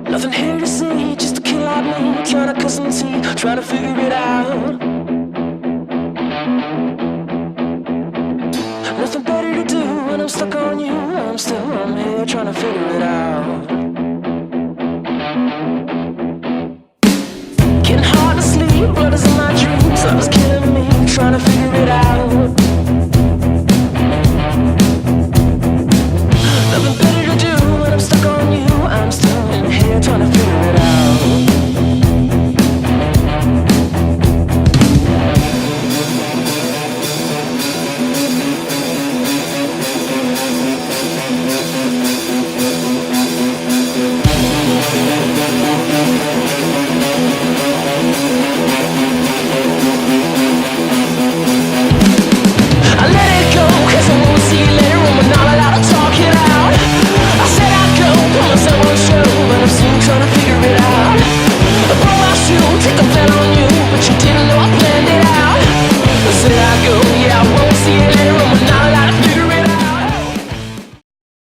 Nothing here to see, just a kid like me, trying to cut some teeth, trying to figure it out. Nothing better to do when I'm stuck on you. I'm here trying to figure it out. Getting hard to sleep, blood is in my dreams. Love is killing me, trying to figure it out. Nothing better to do when I'm stuck on you. I'm still in here trying to figure it out. Trying to figure it out. I pull my shoe, take a plan on you.